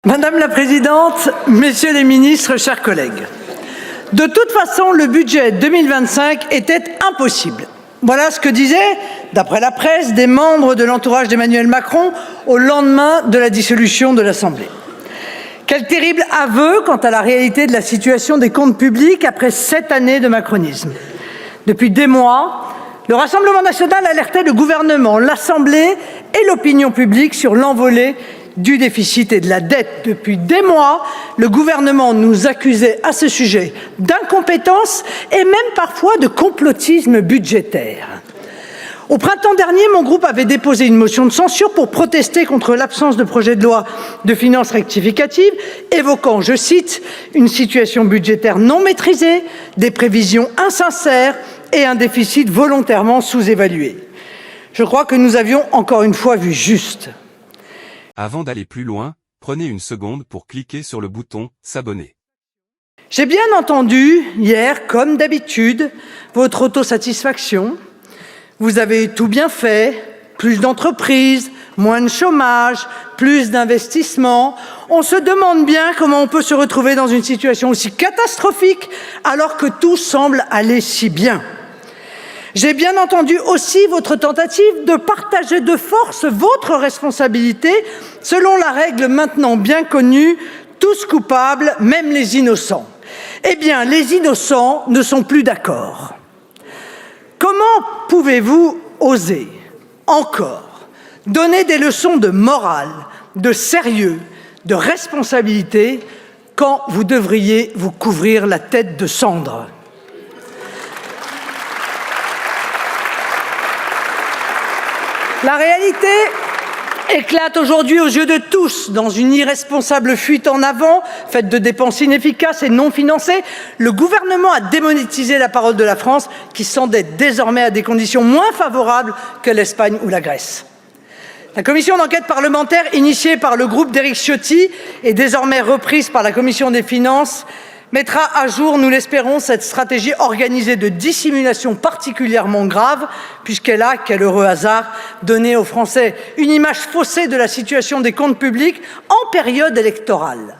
Madame la Présidente, Messieurs les ministres, chers collègues, de toute façon, le budget 2025 était impossible. Voilà ce que disaient, d'après la presse, des membres de l'entourage d'Emmanuel Macron au lendemain de la dissolution de l'Assemblée. Quel terrible aveu quant à la réalité de la situation des comptes publics après 7 années de macronisme. Depuis des mois, le Rassemblement national alertait le gouvernement, l'Assemblée et l'opinion publique sur l'envolée du déficit et de la dette. Depuis des mois, le gouvernement nous accusait à ce sujet d'incompétence et même parfois de complotisme budgétaire. Au printemps dernier, mon groupe avait déposé une motion de censure pour protester contre l'absence de projet de loi de finances rectificative, évoquant, je cite, une situation budgétaire non maîtrisée, des prévisions insincères et un déficit volontairement sous-évalué. Je crois que nous avions encore une fois vu juste. Avant d'aller plus loin, prenez une seconde pour cliquer sur le bouton « S'abonner ». J'ai bien entendu, hier, comme d'habitude, votre autosatisfaction. Vous avez tout bien fait, plus d'entreprises, moins de chômage, plus d'investissements. On se demande bien comment on peut se retrouver dans une situation aussi catastrophique alors que tout semble aller si bien. J'ai bien entendu aussi votre tentative de partager de force votre responsabilité selon la règle maintenant bien connue, tous coupables, même les innocents. Eh bien, les innocents ne sont plus d'accord. Comment pouvez-vous oser encore donner des leçons de morale, de sérieux, de responsabilité quand vous devriez vous couvrir la tête de cendres ? La réalité éclate aujourd'hui aux yeux de tous. Dans une irresponsable fuite en avant, faite de dépenses inefficaces et non financées, le gouvernement a démonétisé la parole de la France, qui s'endette désormais à des conditions moins favorables que l'Espagne ou la Grèce. La commission d'enquête parlementaire, initiée par le groupe d'Éric Ciotti et désormais reprise par la commission des finances, mettra à jour, nous l'espérons, cette stratégie organisée de dissimulation particulièrement grave, puisqu'elle a, quel heureux hasard, donné aux Français une image faussée de la situation des comptes publics en période électorale.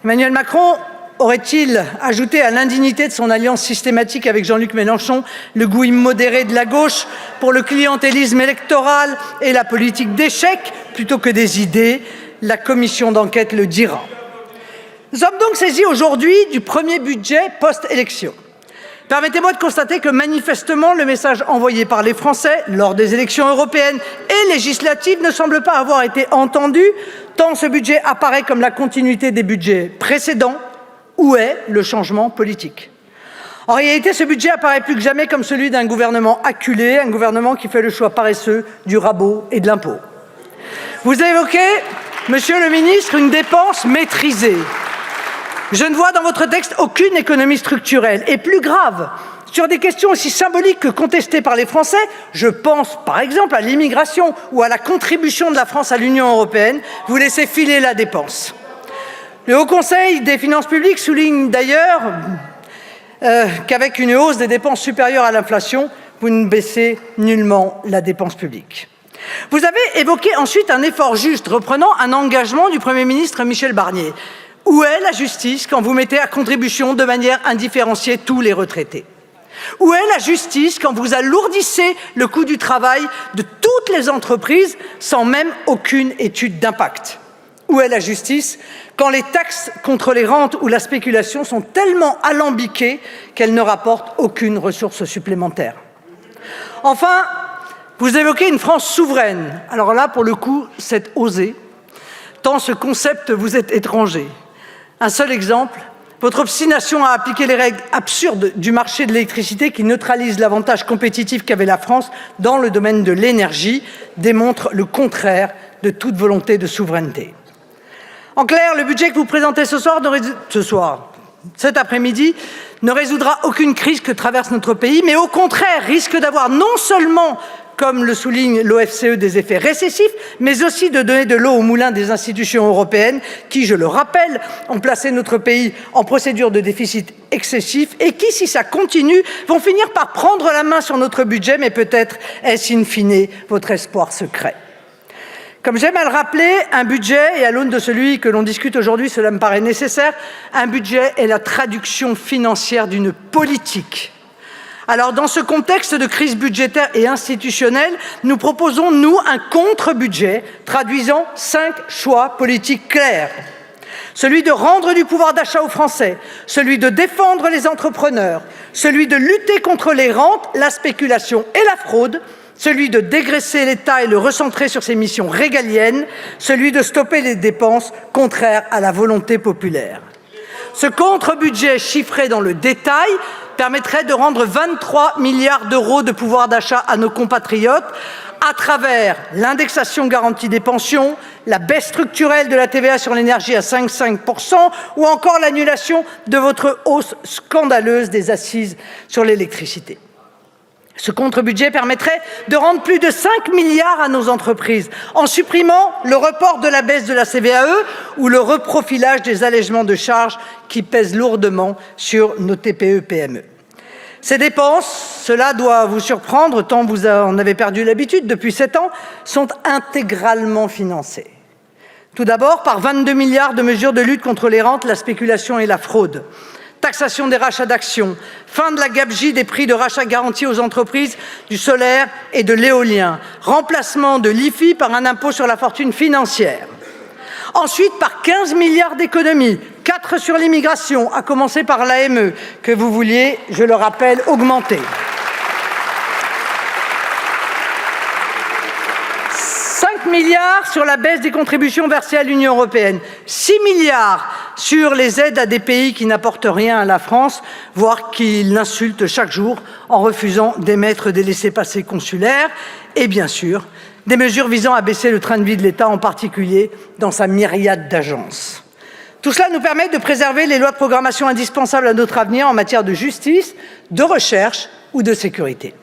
Emmanuel Macron aurait-il ajouté à l'indignité de son alliance systématique avec Jean-Luc Mélenchon le goût immodéré de la gauche pour le clientélisme électoral et la politique d'échec plutôt que des idées? La commission d'enquête le dira. Nous sommes donc saisis aujourd'hui du premier budget post-élection. Permettez-moi de constater que manifestement le message envoyé par les Français lors des élections européennes et législatives ne semble pas avoir été entendu, tant ce budget apparaît comme la continuité des budgets précédents. Où est le changement politique? En réalité, ce budget apparaît plus que jamais comme celui d'un gouvernement acculé, un gouvernement qui fait le choix paresseux du rabot et de l'impôt. Vous évoquez, Monsieur le ministre, une dépense maîtrisée. Je ne vois dans votre texte aucune économie structurelle. Et plus grave, sur des questions aussi symboliques que contestées par les Français, je pense par exemple à l'immigration ou à la contribution de la France à l'Union européenne, vous laissez filer la dépense. Le Haut Conseil des finances publiques souligne d'ailleurs qu'avec une hausse des dépenses supérieure à l'inflation, vous ne baissez nullement la dépense publique. Vous avez évoqué ensuite un effort juste, reprenant un engagement du Premier ministre Michel Barnier. Où est la justice quand vous mettez à contribution de manière indifférenciée tous les retraités? Où est la justice quand vous alourdissez le coût du travail de toutes les entreprises sans même aucune étude d'impact? Où est la justice quand les taxes contre les rentes ou la spéculation sont tellement alambiquées qu'elles ne rapportent aucune ressource supplémentaire? Enfin, vous évoquez une France souveraine. Alors là, pour le coup, c'est osé, tant ce concept vous est étranger. Un seul exemple, votre obstination à appliquer les règles absurdes du marché de l'électricité qui neutralise l'avantage compétitif qu'avait la France dans le domaine de l'énergie démontre le contraire de toute volonté de souveraineté. En clair, le budget que vous présentez cet après-midi, ne résoudra aucune crise que traverse notre pays, mais au contraire risque d'avoir non seulement, comme le souligne l'OFCE, des effets récessifs, mais aussi de donner de l'eau au moulin des institutions européennes qui, je le rappelle, ont placé notre pays en procédure de déficit excessif et qui, si ça continue, vont finir par prendre la main sur notre budget, mais peut-être est-ce in fine votre espoir secret. Comme j'aime à le rappeler, un budget, et à l'aune de celui que l'on discute aujourd'hui, cela me paraît nécessaire, un budget est la traduction financière d'une politique. Alors, dans ce contexte de crise budgétaire et institutionnelle, nous proposons, nous, un contre-budget traduisant 5 choix politiques clairs. Celui de rendre du pouvoir d'achat aux Français, celui de défendre les entrepreneurs, celui de lutter contre les rentes, la spéculation et la fraude, celui de dégraisser l'État et le recentrer sur ses missions régaliennes, celui de stopper les dépenses contraires à la volonté populaire. Ce contre-budget chiffré dans le détail permettrait de rendre 23 milliards d'euros de pouvoir d'achat à nos compatriotes à travers l'indexation garantie des pensions, la baisse structurelle de la TVA sur l'énergie à 5,5% ou encore l'annulation de votre hausse scandaleuse des assises sur l'électricité. Ce contre-budget permettrait de rendre plus de 5 milliards à nos entreprises en supprimant le report de la baisse de la CVAE ou le reprofilage des allègements de charges qui pèsent lourdement sur nos TPE-PME. Ces dépenses, cela doit vous surprendre tant vous en avez perdu l'habitude depuis 7 ans, sont intégralement financées. Tout d'abord par 22 milliards de mesures de lutte contre les rentes, la spéculation et la fraude. Taxation des rachats d'actions, fin de la gabegie des prix de rachat garantis aux entreprises du solaire et de l'éolien, remplacement de l'IFI par un impôt sur la fortune financière. Ensuite, par 15 milliards d'économies, 4 sur l'immigration, à commencer par l'AME, que vous vouliez, je le rappelle, augmenter. 5 milliards sur la baisse des contributions versées à l'Union européenne, 6 milliards sur les aides à des pays qui n'apportent rien à la France, voire qui l'insultent chaque jour en refusant d'émettre des laissez-passer consulaires, et bien sûr, des mesures visant à baisser le train de vie de l'État, en particulier dans sa myriade d'agences. Tout cela nous permet de préserver les lois de programmation indispensables à notre avenir en matière de justice, de recherche ou de sécurité.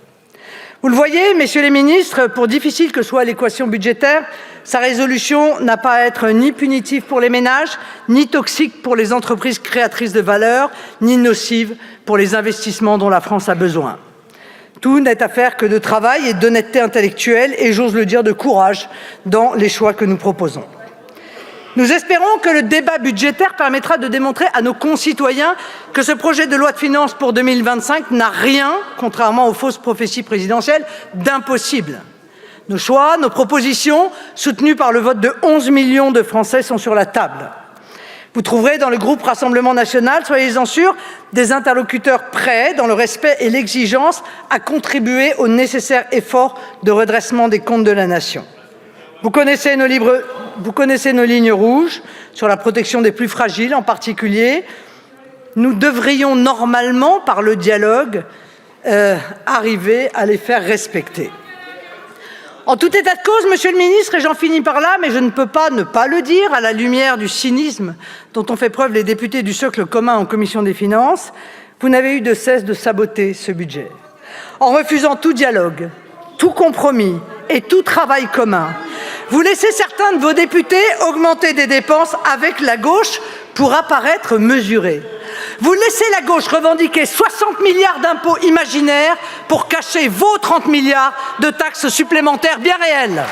Vous le voyez, messieurs les ministres, pour difficile que soit l'équation budgétaire, sa résolution n'a pas à être ni punitive pour les ménages, ni toxique pour les entreprises créatrices de valeur, ni nocive pour les investissements dont la France a besoin. Tout n'est affaire que de travail et d'honnêteté intellectuelle et, j'ose le dire, de courage dans les choix que nous proposons. Nous espérons que le débat budgétaire permettra de démontrer à nos concitoyens que ce projet de loi de finances pour 2025 n'a rien, contrairement aux fausses prophéties présidentielles, d'impossible. Nos choix, nos propositions, soutenues par le vote de 11 millions de Français, sont sur la table. Vous trouverez dans le groupe Rassemblement national, soyez-en sûrs, des interlocuteurs prêts, dans le respect et l'exigence, à contribuer au nécessaire effort de redressement des comptes de la nation. Vous connaissez nos lignes rouges, sur la protection des plus fragiles en particulier. Nous devrions normalement, par le dialogue, arriver à les faire respecter. En tout état de cause, monsieur le ministre, et j'en finis par là, mais je ne peux pas ne pas le dire, à la lumière du cynisme dont ont fait preuve les députés du socle commun en commission des finances, vous n'avez eu de cesse de saboter ce budget. En refusant tout dialogue, tout compromis et tout travail commun, vous laissez certains de vos députés augmenter des dépenses avec la gauche pour apparaître mesurés. Vous laissez la gauche revendiquer 60 milliards d'impôts imaginaires pour cacher vos 30 milliards de taxes supplémentaires bien réelles.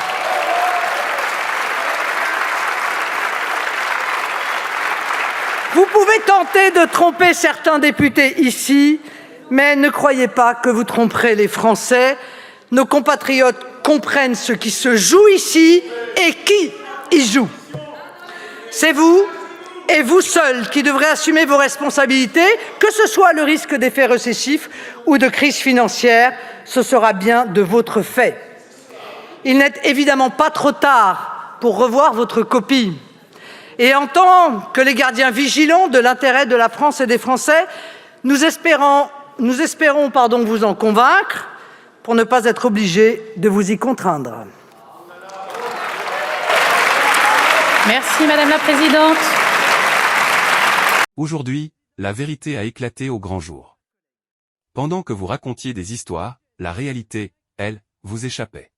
Vous pouvez tenter de tromper certains députés ici, mais ne croyez pas que vous tromperez les Français. Nos compatriotes comprennent ce qui se joue ici et qui y joue. C'est vous et vous seul qui devrez assumer vos responsabilités, que ce soit le risque d'effet récessif ou de crise financière, ce sera bien de votre fait. Il n'est évidemment pas trop tard pour revoir votre copie. Et en tant que les gardiens vigilants de l'intérêt de la France et des Français, nous espérons vous en convaincre pour ne pas être obligés de vous y contraindre. Merci Madame la Présidente. Aujourd'hui, la vérité a éclaté au grand jour. Pendant que vous racontiez des histoires, la réalité, elle, vous échappait.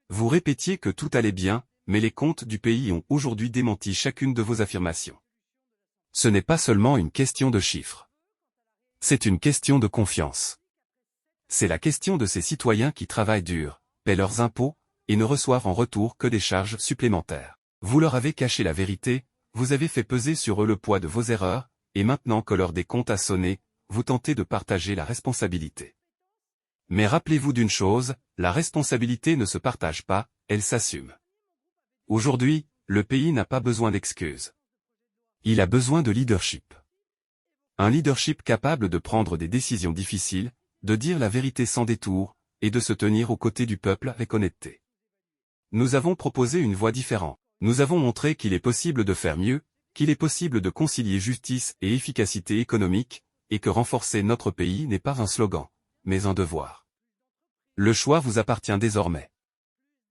Vous répétiez que tout allait bien, mais les comptes du pays ont aujourd'hui démenti chacune de vos affirmations. Ce n'est pas seulement une question de chiffres. C'est une question de confiance. C'est la question de ces citoyens qui travaillent dur, paient leurs impôts, et ne reçoivent en retour que des charges supplémentaires. Vous leur avez caché la vérité, vous avez fait peser sur eux le poids de vos erreurs, et maintenant que l'heure des comptes a sonné, vous tentez de partager la responsabilité. Mais rappelez-vous d'une chose, la responsabilité ne se partage pas, elle s'assume. Aujourd'hui, le pays n'a pas besoin d'excuses. Il a besoin de leadership. Un leadership capable de prendre des décisions difficiles, de dire la vérité sans détour, et de se tenir aux côtés du peuple avec honnêteté. Nous avons proposé une voie différente. Nous avons montré qu'il est possible de faire mieux, qu'il est possible de concilier justice et efficacité économique, et que renforcer notre pays n'est pas un slogan, mais un devoir. Le choix vous appartient désormais.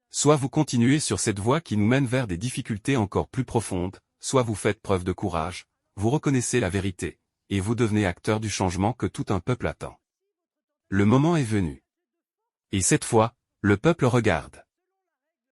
Soit vous continuez sur cette voie qui nous mène vers des difficultés encore plus profondes, soit vous faites preuve de courage, vous reconnaissez la vérité, et vous devenez acteur du changement que tout un peuple attend. Le moment est venu. Et cette fois, le peuple regarde.